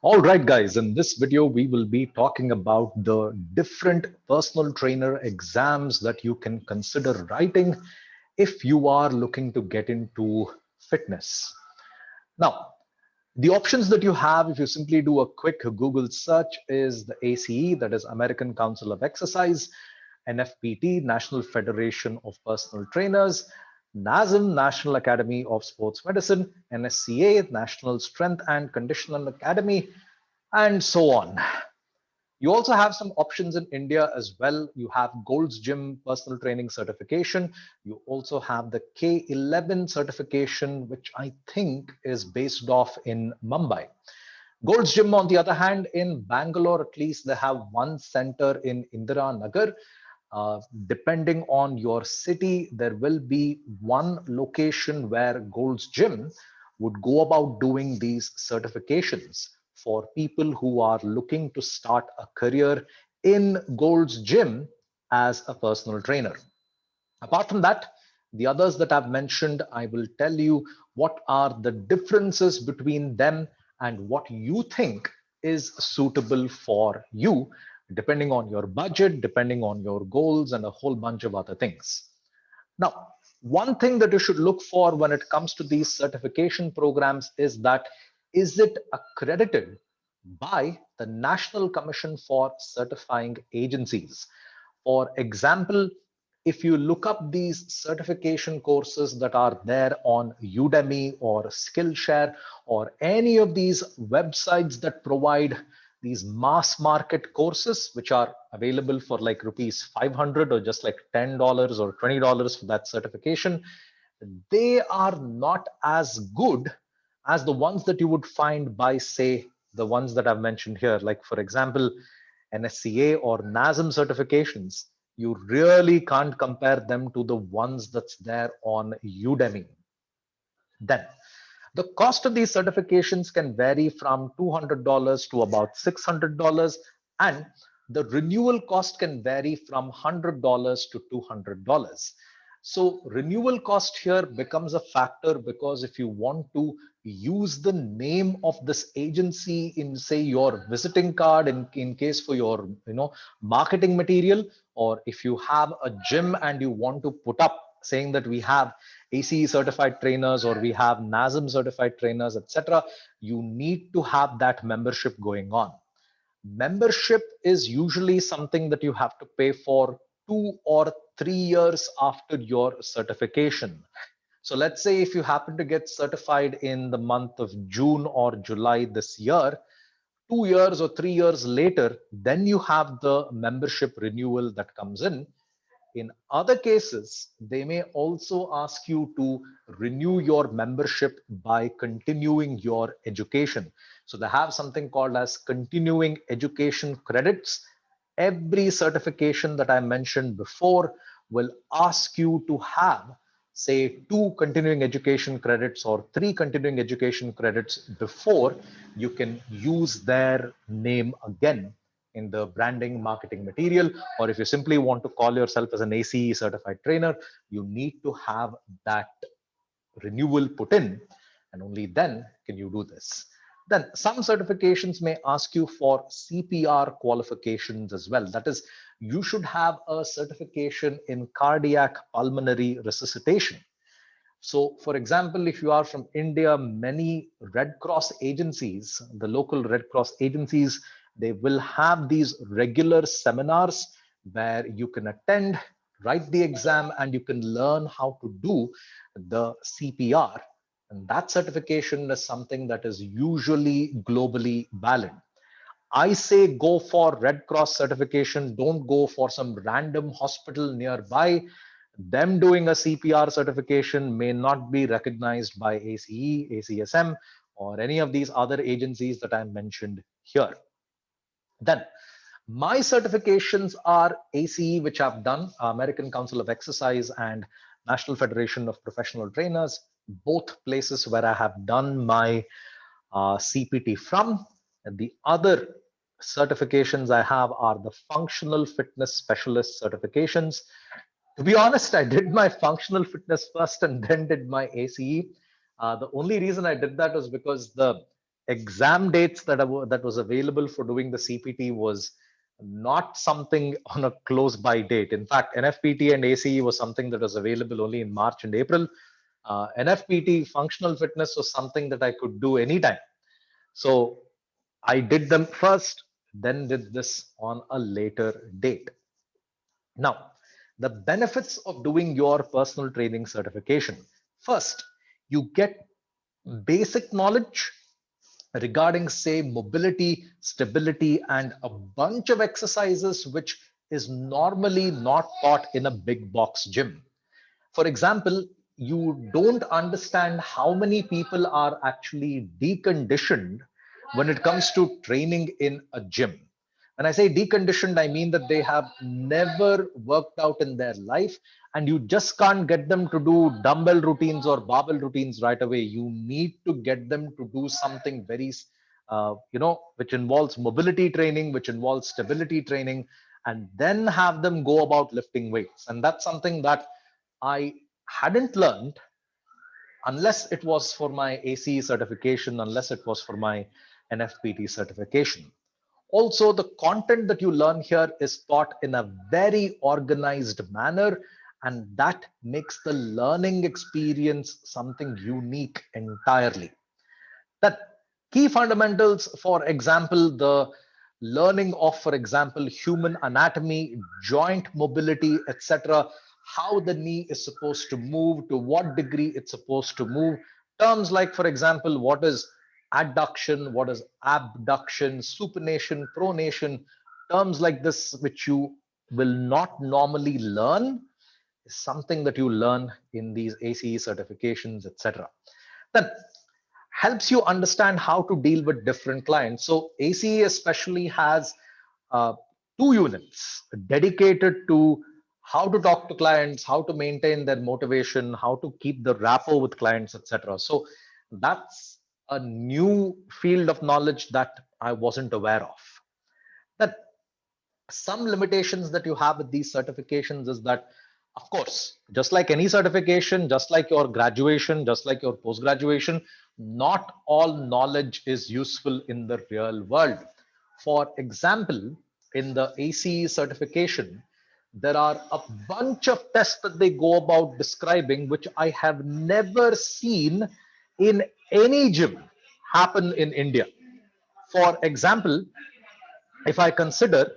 All right, guys, in this video, we will be talking about the different personal trainer exams that you can consider writing if you are looking to get into fitness. Now, the options that you have, if you simply do a quick Google search, is the ACE, that is American Council of Exercise, NFPT, National Federation of Personal Trainers, NASM, National Academy of Sports Medicine, NSCA, National Strength and Conditioning Academy, and so on. You also have some options in India as well. You have Gold's Gym personal training certification. You also have the K11 certification, which I think is based off in Mumbai. Gold's Gym, on the other hand, in Bangalore, at least they have one center in Indira Nagar. Depending on your city, there will be one location where Gold's Gym would go about doing these certifications for people who are looking to start a career in Gold's Gym as a personal trainer. Apart from that, the others that I've mentioned, I will tell you what are the differences between them and what you think is suitable for you, depending on your budget, depending on your goals, and a whole bunch of other things. Now, one thing that you should look for when it comes to these certification programs is that, is it accredited by the National Commission for Certifying Agencies? For example, if you look up these certification courses that are there on Udemy or Skillshare or any of these websites that provide these mass market courses, which are available for like rupees 500 or just like $10 or $20 for that certification, they are not as good as the ones that you would find by, say, the ones that I've mentioned here. Like, for example, NSCA or NASM certifications, you really can't compare them to the ones that's there on Udemy. Then, the cost of these certifications can vary from $200 to about $600, and the renewal cost can vary from $100 to $200. So renewal cost here becomes a factor because if you want to use the name of this agency in, say, your visiting card in case for your marketing material, or if you have a gym and you want to put up saying that we have ACE certified trainers or we have NASM certified trainers, etc., you need to have that membership going on. Membership is usually something that you have to pay for 2 or 3 years after your certification. So let's say if you happen to get certified in the month of June or July this year, 2 years or 3 years later, then you have the membership renewal that comes in. In other cases, they may also ask you to renew your membership by continuing your education. So they have something called as continuing education credits. Every certification that I mentioned before will ask you to have, say, 2 continuing education credits or 3 continuing education credits before you can use their name again in the branding marketing material. Or if you simply want to call yourself as an ACE certified trainer, you need to have that renewal put in, and only then can you do this. Then some certifications may ask you for CPR qualifications as well. That is, you should have a certification in cardiac pulmonary resuscitation. So, for example, if you are from India, many Red Cross agencies, the local Red Cross agencies, they will have these regular seminars where you can attend, write the exam, and you can learn how to do the CPR. And that certification is something that is usually globally valid. I say go for Red Cross certification. Don't go for some random hospital nearby. Them doing a CPR certification may not be recognized by ACE, ACSM, or any of these other agencies that I mentioned here. Then my certifications are ACE, which I've done, American Council of Exercise, and National Federation of Professional Trainers, both places where I have done my CPT from. And the other certifications I have are the Functional Fitness Specialist certifications. To be honest, I did my functional fitness first and then did my ACE. The only reason I did that was because the exam dates that was available for doing the CPT was not something on a close by date. In fact, NFPT and ACE was something that was available only in March and April. NFPT, functional fitness, was something that I could do anytime. So I did them first, then did this on a later date. Now, the benefits of doing your personal training certification. First, you get basic knowledge regarding, say, mobility, stability, and a bunch of exercises which is normally not taught in a big box gym. For example, you don't understand how many people are actually deconditioned when it comes to training in a gym. When I say deconditioned, I mean that they have never worked out in their life, and you just can't get them to do dumbbell routines or barbell routines right away. You need to get them to do something very, which involves mobility training, which involves stability training, and then have them go about lifting weights. And that's something that I hadn't learned unless it was for my ACE certification, unless it was for my NFPT certification. Also, the content that you learn here is taught in a very organized manner, and that makes the learning experience something unique entirely. That key fundamentals, for example, the learning of, for example, human anatomy, joint mobility, etc., how the knee is supposed to move, to what degree it's supposed to move. Terms like, for example, what is adduction, what is abduction, supination, pronation, terms like this, which you will not normally learn, is something that you learn in these ACE certifications, etc. Then helps you understand how to deal with different clients. So ACE especially has uh, two units dedicated to how to talk to clients, how to maintain their motivation, how to keep the rapport with clients, etc. So that's a new field of knowledge that I wasn't aware of. That some limitations that you have with these certifications is that, of course, just like any certification, just like your graduation, just like your post graduation, not all knowledge is useful in the real world. For example, in the ACE certification, there are a bunch of tests that they go about describing which I have never seen in any gym happen in India. For example, if I consider,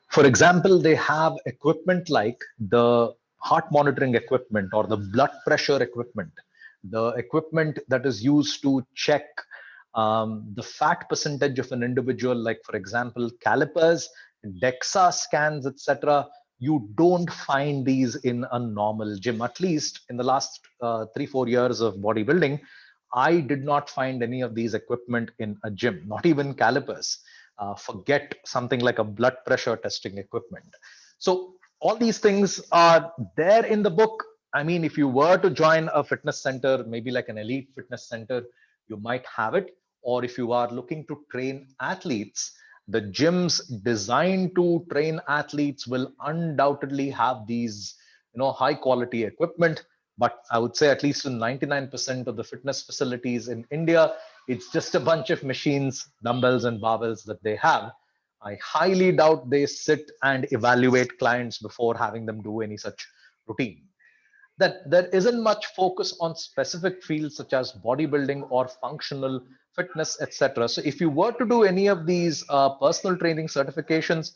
for example, they have equipment like the heart monitoring equipment or the blood pressure equipment, the equipment that is used to check the fat percentage of an individual, like, for example, calipers, DEXA scans, etc. You don't find these in a normal gym. At least in the last 3-4 years of bodybuilding, I did not find any of these equipment in a gym, not even calipers. Forget something like a blood pressure testing equipment. So all these things are there in the book. I mean, if you were to join a fitness center, maybe like an elite fitness center, you might have it. Or if you are looking to train athletes, the gyms designed to train athletes will undoubtedly have these, high quality equipment. But I would say at least in 99% of the fitness facilities in India, it's just a bunch of machines, dumbbells, and barbells that they have. I highly doubt they sit and evaluate clients before having them do any such routine. That there isn't much focus on specific fields such as bodybuilding or functional fitness, etc. So if you were to do any of these personal training certifications,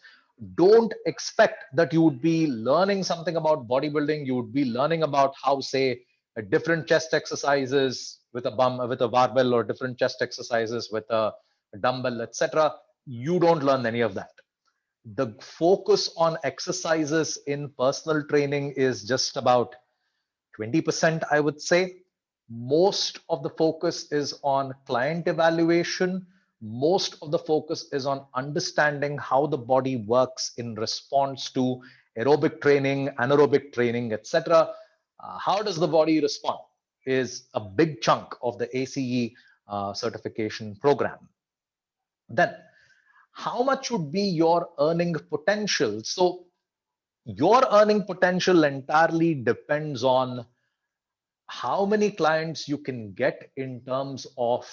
don't expect that you would be learning something about bodybuilding. You would be learning about how, say, different chest exercises with with a barbell, or different chest exercises with a dumbbell, etc. You don't learn any of that. The focus on exercises in personal training is just about 20%, I would say. Most of the focus is on client evaluation. Most of the focus is on understanding how the body works in response to aerobic training, anaerobic training, etc. How does the body respond is a big chunk of the ACE certification program. Then, how much would be your earning potential? So, your earning potential entirely depends on how many clients you can get in terms of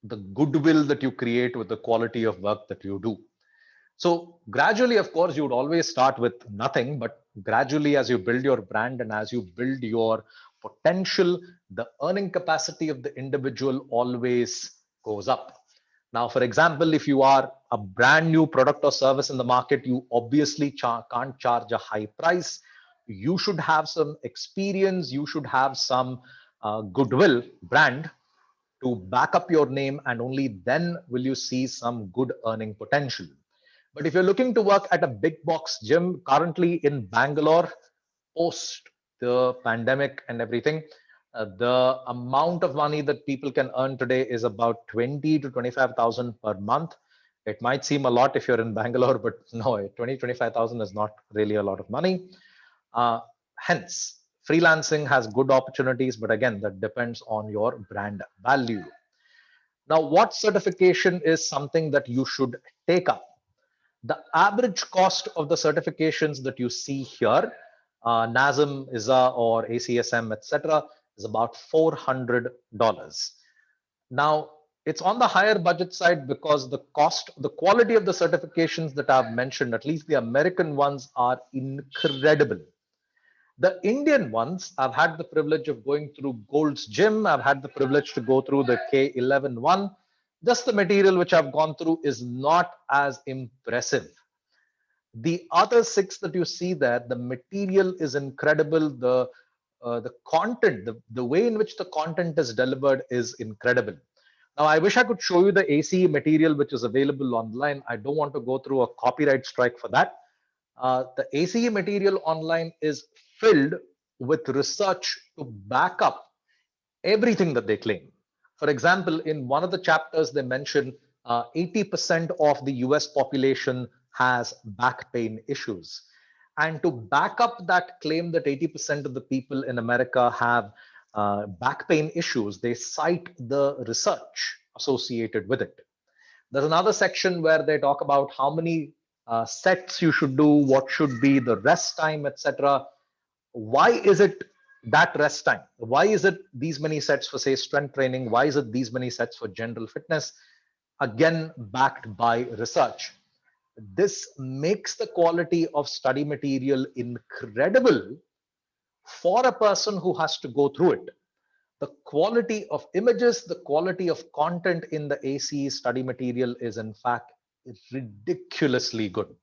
the goodwill that you create with the quality of work that you do. So gradually, of course, you would always start with nothing, but gradually, as you build your brand and as you build your potential, the earning capacity of the individual always goes up. Now, for example, if you are a brand new product or service in the market, you obviously can't charge a high price. You should have some experience, you should have some goodwill brand to back up your name, and only then will you see some good earning potential. But if you're looking to work at a big box gym currently in Bangalore, post the pandemic and everything, the amount of money that people can earn today is about 20 to 25,000 per month. It might seem a lot if you're in Bangalore, but no, 20, 25,000 is not really a lot of money. Uh, Hence, freelancing has good opportunities, but again, that depends on your brand value. Now, what certification is something that you should take up? The average cost of the certifications that you see here, NASM, ISA, or ACSM, etc., is about $400. Now, it's on the higher budget side because the quality of the certifications that I've mentioned, at least the American ones, are incredible. The Indian ones, I've had the privilege of going through Gold's Gym. I've had the privilege to go through the K11 one. Just the material which I've gone through is not as impressive. The other six that you see there, the material is incredible. The content, the way in which the content is delivered is incredible. Now, I wish I could show you the ACE material which is available online. I don't want to go through a copyright strike for that. The ACE material online is filled with research to back up everything that they claim. For example, in one of the chapters, they mention 80% of the US population has back pain issues. And to back up that claim that 80% of the people in America have back pain issues, they cite the research associated with it. There's another section where they talk about how many sets you should do, what should be the rest time, etc. Why is it that rest time? Why is it these many sets for, say, strength training? Why is it these many sets for general fitness? Again, backed by research. This makes the quality of study material incredible for a person who has to go through it. The quality of images, the quality of content in the ACE study material is in fact ridiculously good.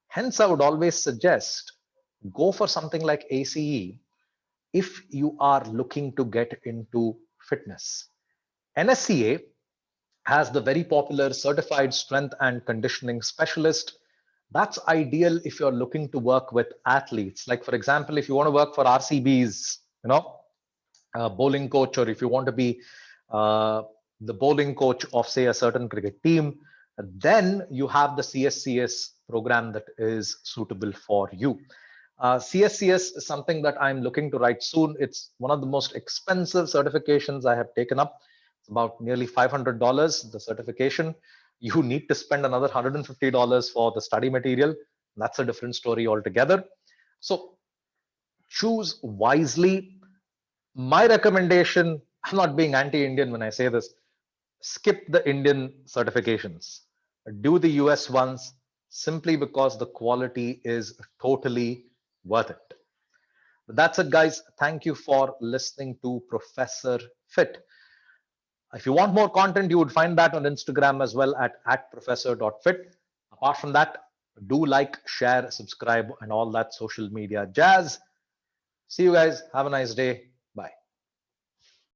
Hence, I would always suggest go for something like ACE if you are looking to get into fitness. NSCA has the very popular Certified Strength and Conditioning Specialist. That's ideal if you're looking to work with athletes. Like, for example, if you want to work for RCB's, bowling coach, or if you want to be the bowling coach of, say, a certain cricket team, then you have the CSCS program that is suitable for you. CSCS is something that I'm looking to write soon. It's one of the most expensive certifications I have taken up. It's about nearly $500, the certification. You need to spend another $150 for the study material. That's a different story altogether. So choose wisely. My recommendation, I'm not being anti-Indian when I say this, skip the Indian certifications. Do the US ones simply because the quality is totally worth it. But that's it, guys. Thank you for listening to Professor Fit. If you want more content, you would find that on Instagram as well at professor.fit. Apart from that, do like, share, subscribe, and all that social media jazz. See you guys. Have a nice day.